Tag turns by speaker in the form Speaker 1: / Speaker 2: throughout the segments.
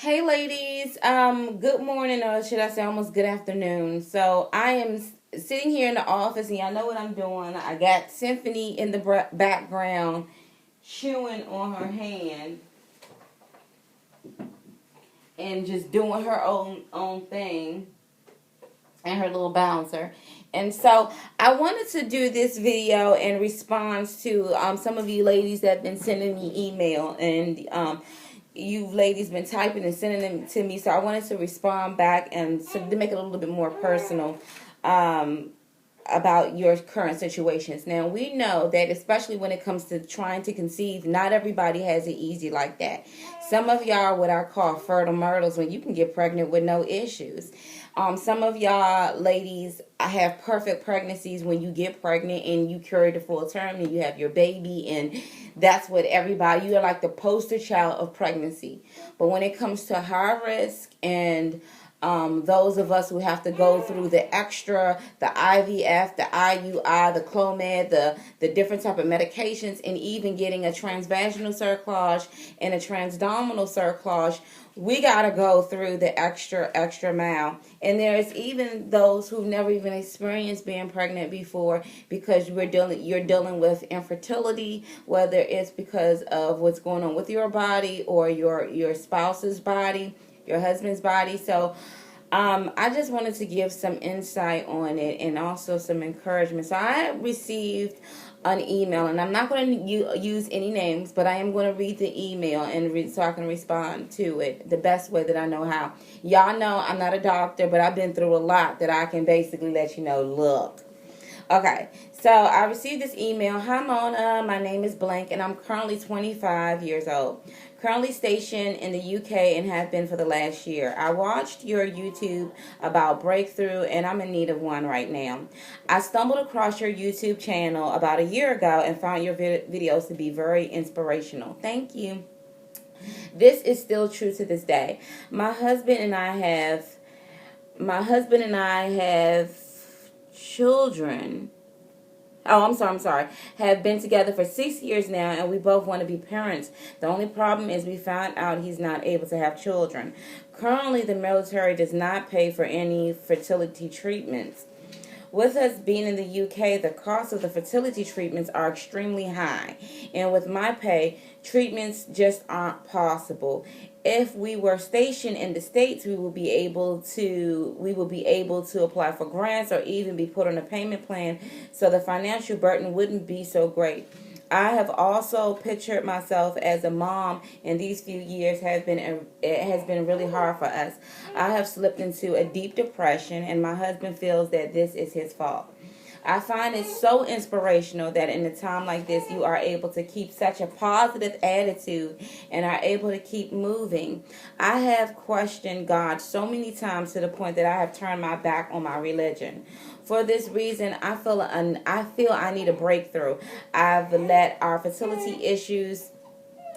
Speaker 1: Hey ladies, good morning, or should I say almost good afternoon. So I am sitting here in the office and y'all know what I'm doing. I got Symphony in the background chewing on her hand and just doing her own thing and her little bouncer. And so I wanted to do this video in response to some of you ladies that have been sending me email, and you ladies been typing and sending them to me. So I wanted to respond back and to make it a little bit more personal about your current situations. Now, we know that especially when it comes to trying to conceive, not everybody has it easy like that. Some of y'all are what I call fertile myrtles, when you can get pregnant with no issues. Some of y'all ladies have perfect pregnancies when you get pregnant and you carry the full term and you have your baby, and that's what everybody, you're like the poster child of pregnancy. But when it comes to high risk and those of us who have to go through the extra, the IVF, the IUI, the Clomid, the different type of medications, and even getting a transvaginal cerclage and a transdermal cerclage, we got to go through the extra mile. And there's even those who've never even experienced being pregnant before, because you're dealing with infertility, whether it's because of what's going on with your body or your spouse's body, your husband's body. So I just wanted to give some insight on it and also some encouragement. So I received an email, and I'm not going to use any names, but I am going to read the email and so I can respond to it the best way that I know how. Y'all know I'm not a doctor, but I've been through a lot that I can basically let you know, look. Okay, so I received this email. Hi, Mona. My name is Blank, and I'm currently 25 years old. Currently stationed in the UK and have been for the last year. I watched your YouTube about breakthrough, and I'm in need of one right now. I stumbled across your YouTube channel about a year ago and found your videos to be very inspirational. Thank you. This is still true to this day. My husband and I have children. Oh, I'm sorry. Have been together for 6 years now, and we both want to be parents. The only problem is we found out he's not able to have children. Currently, the military does not pay for any fertility treatments. With us being in the UK, the cost of the fertility treatments are extremely high, and with my pay, treatments just aren't possible. If we were stationed in the States, we will be able to apply for grants or even be put on a payment plan, so the financial burden wouldn't be so great. I have also pictured myself as a mom, and these few years it has been really hard for us. I have slipped into a deep depression, and my husband feels that this is his fault. I find it so inspirational that in a time like this, you are able to keep such a positive attitude and are able to keep moving. I have questioned God so many times to the point that I have turned my back on my religion. For this reason, I feel I need a breakthrough. I've let our fertility issues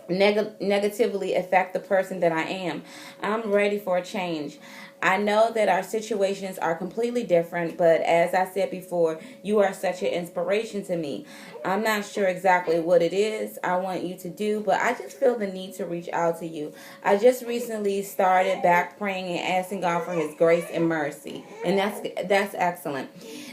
Speaker 1: negatively affect the person that I am. I'm ready for a change. I know that our situations are completely different, but as I said before, you are such an inspiration to me. I'm not sure exactly what it is I want you to do, but I just feel the need to reach out to you. I just recently started back praying and asking God for His grace and mercy, and that's excellent.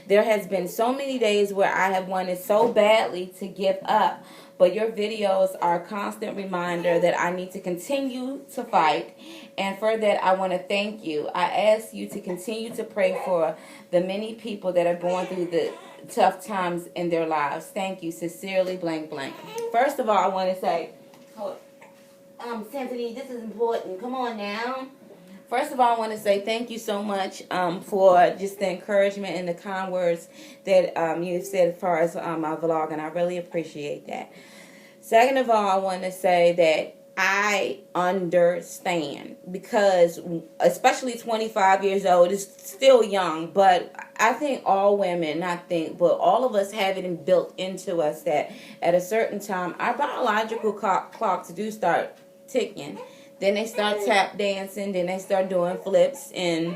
Speaker 1: There has been so many days where I have wanted so badly to give up, but your videos are a constant reminder that I need to continue to fight. And for that, I want to thank you. I ask you to continue to pray for the many people that are going through the tough times in their lives. Thank you. Sincerely, blank, blank. First of all, I want to say, Symphony, this is important. Come on now. First of all, I want to say thank you so much for just the encouragement and the kind words that you've said as far as my vlog, and I really appreciate that. Second of all, I want to say that I understand, because especially 25 years old is still young, but I think all women, but all of us have it built into us that at a certain time, our biological clocks do start ticking. Then they start tap dancing, then they start doing flips, and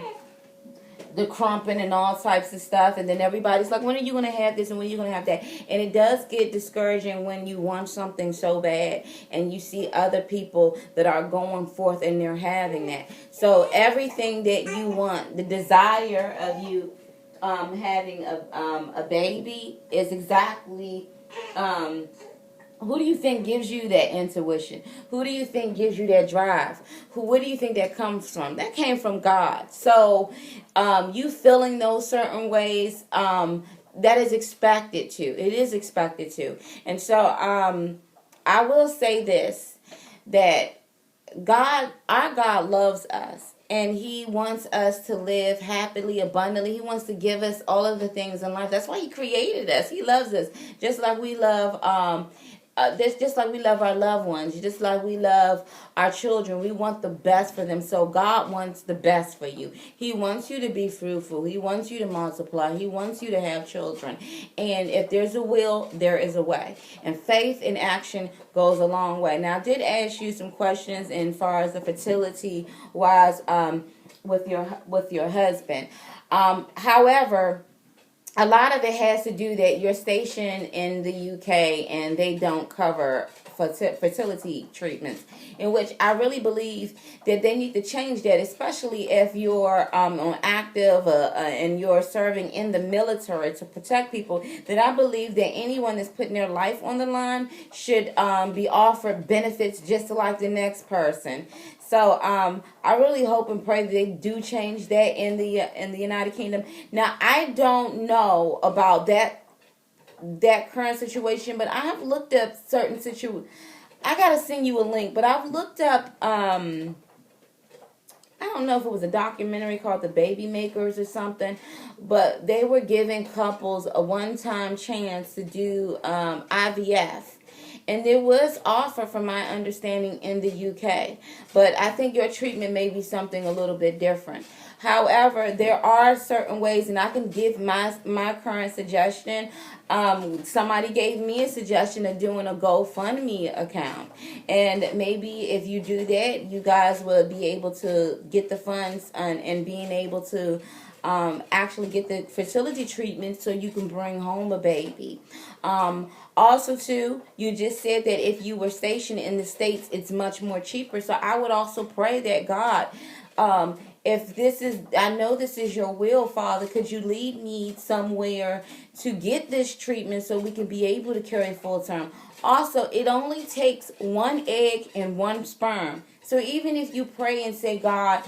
Speaker 1: the crumping and all types of stuff, and then everybody's like, when are you going to have this and when are you going to have that? And it does get discouraging when you want something so bad and you see other people that are going forth and they're having that. So everything that you want, the desire of you having a baby is exactly who do you think gives you that intuition? Who do you think gives you that drive? Where do you think that comes from? That came from God. So you feeling those certain ways, that is expected to. It is expected to. And so I will say this, that our God loves us. And he wants us to live happily, abundantly. He wants to give us all of the things in life. That's why he created us. He loves us. Just like we love just like we love our loved ones, just like we love our children. We want the best for them. So God wants the best for you. He wants you to be fruitful. He wants you to multiply. He wants you to have children. And if there's a will, there is a way. And faith in action goes a long way. Now, I did ask you some questions in far as the fertility wise with your husband. However, a lot of it has to do that you're stationed in the UK and they don't cover fertility treatments, in which I really believe that they need to change that, especially if you're on active and you're serving in the military to protect people. That I believe that anyone that's putting their life on the line should be offered benefits just like the next person. So I really hope and pray that they do change that in the United Kingdom. Now, I don't know about that current situation, but I have looked up certain situations. I gotta send you a link, but I've looked up. I don't know if it was a documentary called The Baby Makers or something, but they were giving couples a one-time chance to do IVF. And there was offer, from my understanding, in the UK. But I think your treatment may be something a little bit different. However, there are certain ways, and I can give my current suggestion. Somebody gave me a suggestion of doing a GoFundMe account. And maybe if you do that, you guys will be able to get the funds and being able to actually get the fertility treatment so you can bring home a baby. Also, too, you just said that if you were stationed in the States, it's much more cheaper. So I would also pray that God, if this is, I know this is your will, Father, could you lead me somewhere to get this treatment so we can be able to carry full term? Also, it only takes one egg and one sperm. So even if you pray and say, God,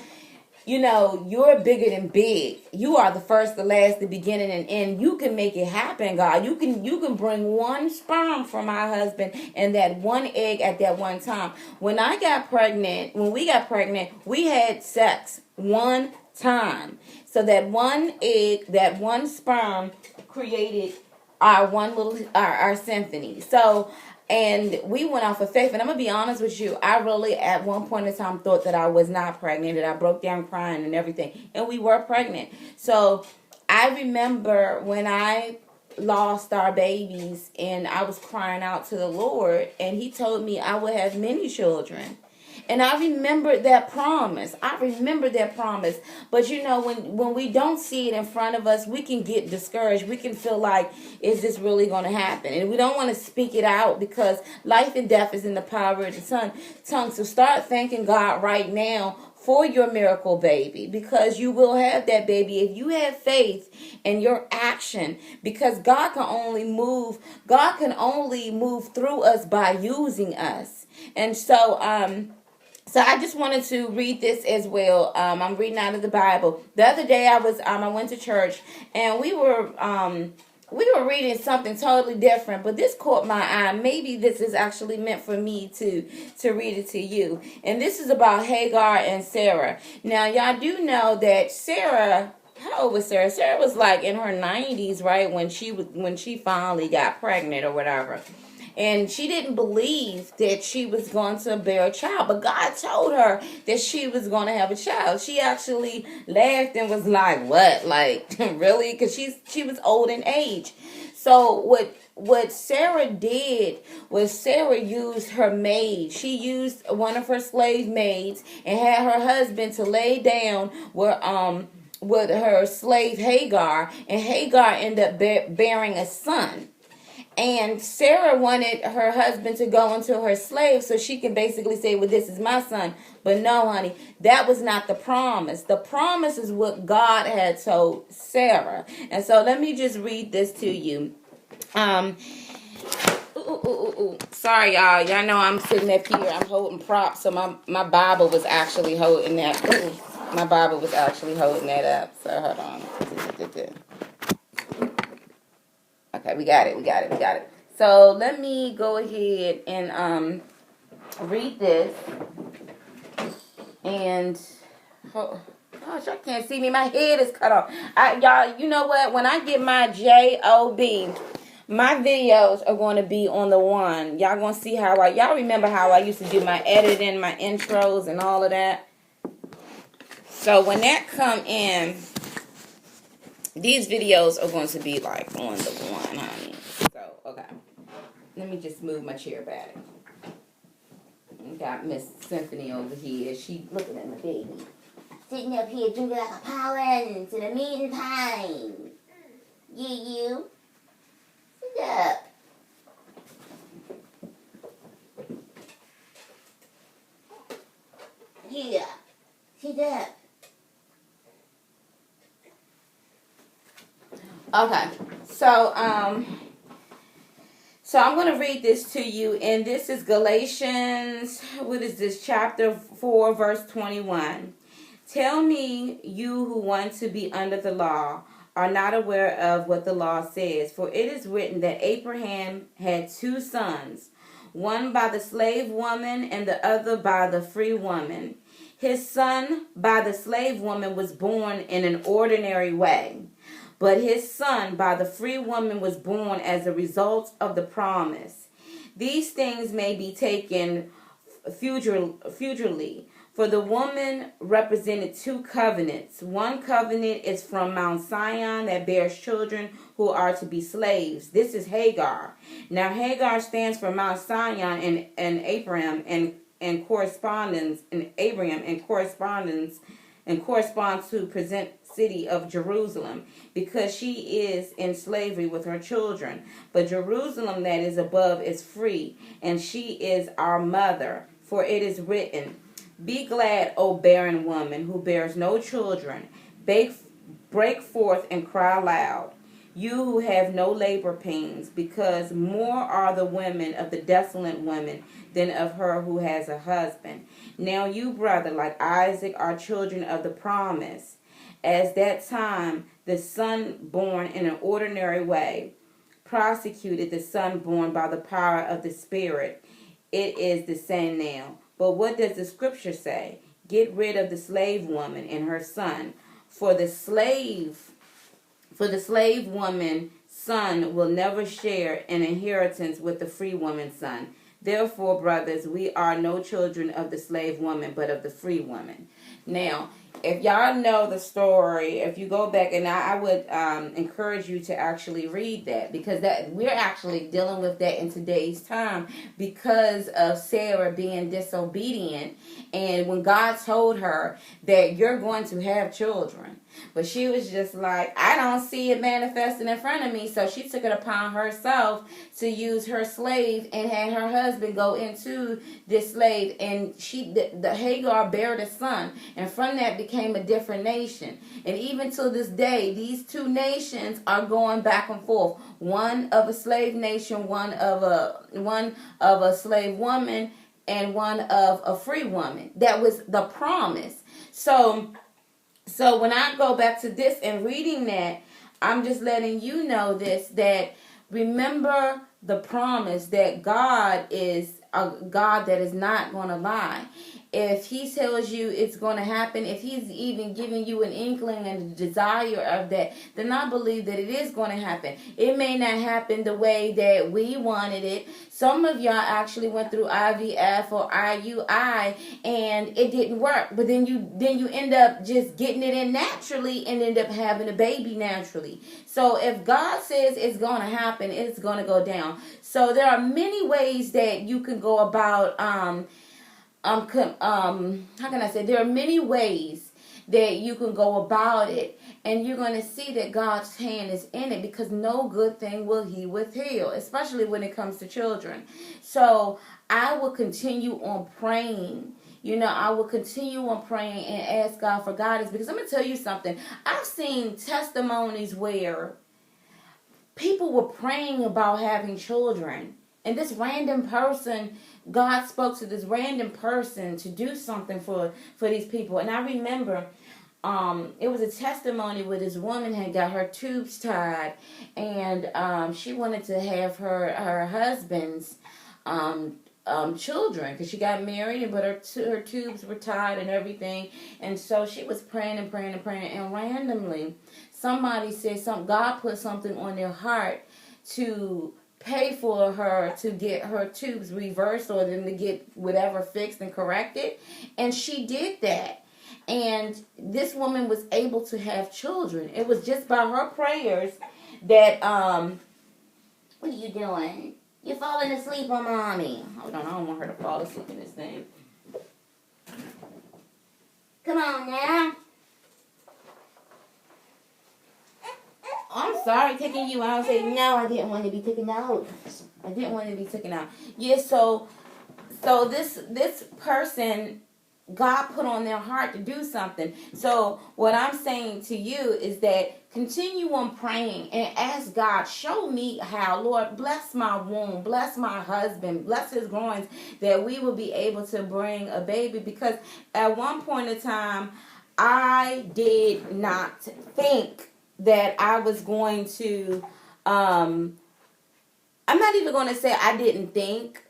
Speaker 1: you know, you're bigger than big. You are the first, the last, the beginning, and end. You can make it happen, God. You can bring one sperm from my husband and that one egg at that one time. When we got pregnant, we had sex one time. So that one egg, that one sperm created our symphony. So, and we went off of faith. And I'm going to be honest with you. I really, at one point in time, thought that I was not pregnant, that I broke down crying and everything. And we were pregnant. So I remember when I lost our babies and I was crying out to the Lord, and he told me I would have many children. And I remembered that promise. But you know, when we don't see it in front of us, we can get discouraged. We can feel like, is this really going to happen? And we don't want to speak it out, because life and death is in the power of the tongue. So start thanking God right now for your miracle baby, because you will have that baby if you have faith in your action, because God can only move through us by using us. And so so I just wanted to read this as well. I'm reading out of the Bible. The other day I went to church, and we were reading something totally different, but this caught my eye. Maybe this is actually meant for me to read it to you. And this is about Hagar and Sarah. Now, y'all do know that Sarah, how old was Sarah? Sarah was like in her 90s, right, when she finally got pregnant or whatever. And she didn't believe that she was going to bear a child. But God told her that she was going to have a child. She actually laughed and was like, what? Like, really? Because she was old in age. So what Sarah did was Sarah used her maid. She used one of her slave maids and had her husband to lay down with her slave Hagar, and Hagar ended up bearing a son. And Sarah wanted her husband to go into her slave so she can basically say, well, this is my son. But no, honey, that was not the promise. The promise is what God had told Sarah. And so let me just read this to you. Sorry, y'all. Y'all know I'm sitting up here. I'm holding props. So my Bible was actually holding that. My Bible was actually holding that up. So hold on. Okay, we got it. So let me go ahead and read this. And oh gosh, I can't see me. My head is cut off. Y'all, you know what? When I get my job, my videos are going to be on the one. Y'all going to see how y'all remember how I used to do my editing, my intros, and all of that. So when that come in, these videos are going to be like on the one, honey. So, okay. Let me just move my chair back. Got Miss Symphony over here. She looking at my baby. Sitting up here drinking like a power to the meantime. You. Sit up. Yeah. Sit up. Okay, so I'm going to read this to you, and this is Galatians, what is this, chapter 4, verse 21. Tell me, you who want to be under the law are not aware of what the law says, for it is written that Abraham had 2 sons, one by the slave woman and the other by the free woman. His son by the slave woman was born in an ordinary way, but his son by the free woman was born as a result of the promise. These things may be taken futurely, for the woman represented 2 covenants. One covenant is from Mount Sinai that bears children who are to be slaves. This is Hagar. Now Hagar stands for Mount Sinai and Abraham and corresponds to present city of Jerusalem, because she is in slavery with her children. But Jerusalem that is above is free, and she is our mother. For it is written, be glad, O barren woman who bears no children. Break forth and cry aloud, you who have no labor pains, because more are the women of the desolate women than of her who has a husband. Now you, brother, like Isaac, are children of the promise. As that time, the son born in an ordinary way prosecuted the son born by the power of the Spirit. It is the same now. But what does the scripture say? Get rid of the slave woman and her son, for the slave woman son will never share an inheritance with the free woman's son. Therefore, brothers, we are no children of the slave woman, but of the free woman. Now, if y'all know the story, if you go back, and I would encourage you to actually read that, because that we're actually dealing with that in today's time because of Sarah being disobedient, and when God told her that you're going to have children. But she was just like, I don't see it manifesting in front of me. So she took it upon herself to use her slave and had her husband go into this slave. And the Hagar bare a son. And from that became a different nation. And even to this day, these 2 nations are going back and forth. One of a slave nation, one of a slave woman, and one of a free woman. That was the promise. So when I go back to this and reading that, I'm just letting you know this, that remember the promise that God is a God that is not going to lie. If he tells you it's going to happen, if he's even giving you an inkling and a desire of that, then I believe that it is going to happen. It may not happen the way that we wanted it. Some of y'all actually went through IVF or IUI and it didn't work. But then you end up just getting it in naturally and end up having a baby naturally. So if God says it's going to happen, it's going to go down. So there are many ways that you can go about how can I say, there are many ways that you can go about it, and you're going to see that God's hand is in it, because no good thing will he withhold, especially when it comes to children. So I will continue on praying. I will continue on praying and ask God for guidance, because I'm going to tell you something. I've seen testimonies where people were praying about having children, and this random person, God spoke to this random person to do something for these people. And I remember it was a testimony where this woman had got her tubes tied, and she wanted to have her husband's children, because she got married, but her tubes were tied and everything. And so she was praying and praying and praying, and randomly somebody said something. God put something on their heart to pay for her to get her tubes reversed, or them to get whatever fixed and corrected. And she did that. And this woman was able to have children. It was just by her prayers that, what are you doing? You're falling asleep on mommy. Hold on, I don't want her to fall asleep in this thing. Come on now. I'm sorry taking you out. Say, no, I didn't want to be taken out. I didn't want to be taken out. Yeah, so this person, God put on their heart to do something. So what I'm saying to you is that continue on praying and ask God, show me how. Lord, bless my womb, bless my husband, bless his groins, that we will be able to bring a baby. Because at one point in time, I did not think that I was going to, I'm not even going to say I didn't think,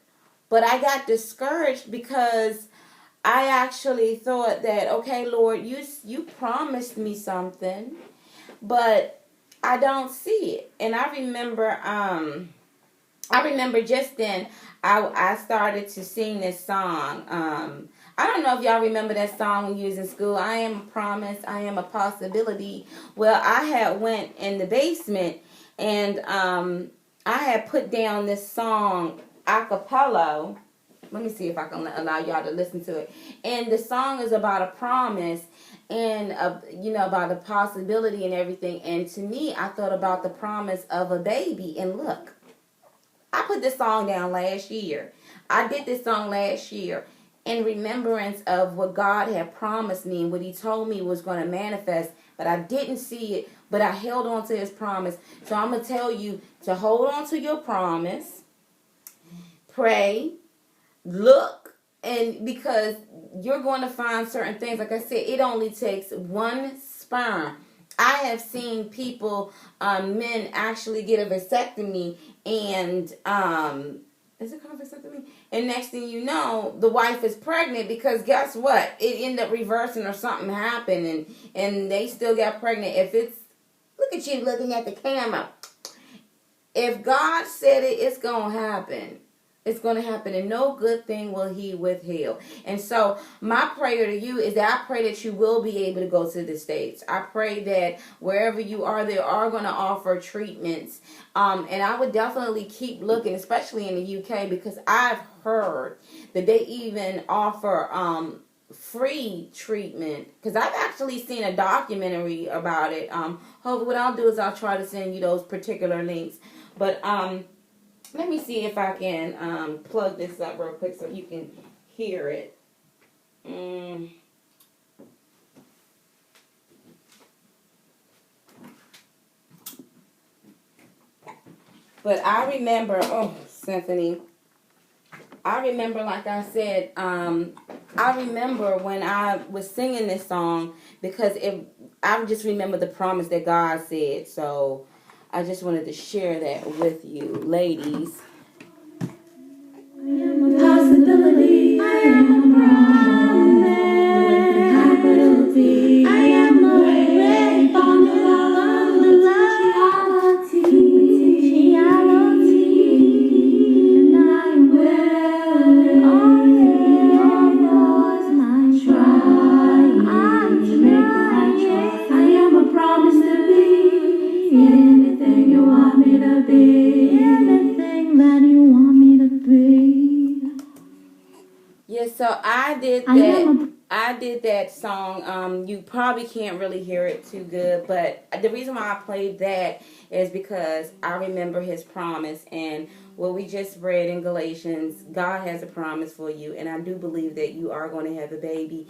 Speaker 1: but I got discouraged, because I actually thought that, okay, Lord, you promised me something, but I don't see it. And I remember just then I started to sing this song. I don't know if y'all remember that song when you was in school. I am a promise, I am a possibility. Well, I had went in the basement, and I had put down this song a cappella. Let me see if I can allow y'all to listen to it. And the song is about a promise, and about a possibility and everything. And to me, I thought about the promise of a baby. And look, I put this song down last year. I did this song last year in remembrance of what God had promised me and what he told me was going to manifest. But I didn't see it, but I held on to his promise. So I'm going to tell you to hold on to your promise. Pray. Look, and because you're going to find certain things. Like I said, it only takes one sperm. I have seen people, men actually get a vasectomy, and is it called vasectomy? And next thing you know, the wife is pregnant, because guess what? It ended up reversing, or something happened, and they still got pregnant. If it's, look at you looking at the camera. If God said it, it's going to happen. It's going to happen, and no good thing will he withhold. And so my prayer to you is that I pray that you will be able to go to the States. I pray that wherever you are, they are going to offer treatments. And I would definitely keep looking, especially in the UK, because I've heard that they even offer free treatment. Because I've actually seen a documentary about it. Hopefully what I'll do is I'll try to send you those particular links. But let me see if I can plug this up real quick so you can hear it. But I remember, Symphony, I remember, like I said, I remember when I was singing this song, because I just remember the promise that God said. So I just wanted to share that with you, ladies.
Speaker 2: I am a possibility. I am a promise. With a capital T. I am a ray from the reality. And I will always my try to make the right choice. I am a promise to be anything you want me to be. Anything that you want me to be.
Speaker 1: Yeah, so I did that. I I did that song, you probably can't really hear it too good, but the reason why I played that is because I remember his promise, and what we just read in Galatians, God has a promise for you, and I do believe that you are going to have a baby.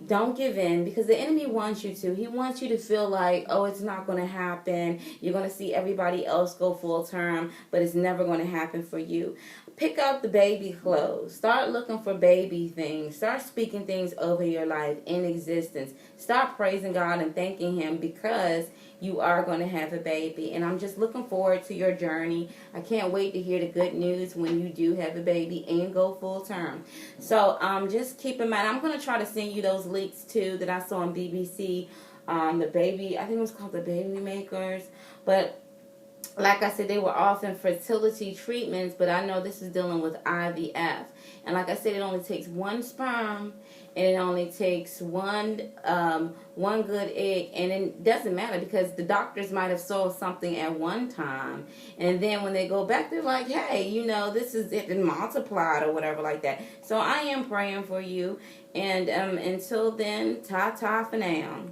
Speaker 1: Don't give in, because the enemy wants you to. He wants you to feel like, oh, it's not going to happen. You're going to see everybody else go full term, but it's never going to happen for you. Pick up the baby clothes. Start looking for baby things. Start speaking things over your life in existence. Start praising God and thanking Him, because you are going to have a baby. And I'm just looking forward to your journey. I can't wait to hear the good news when you do have a baby and go full term. So just keep in mind, I'm going to try to send you those links too that I saw on BBC. The baby, I think it was called the Baby Makers. But like I said, they were often fertility treatments, but I know this is dealing with IVF. And like I said, it only takes one sperm, and it only takes one good egg, and it doesn't matter, because the doctors might have saw something at one time, and then when they go back, they're like, hey, this is it, and multiplied or whatever like that. So I am praying for you, and until then, ta-ta for now.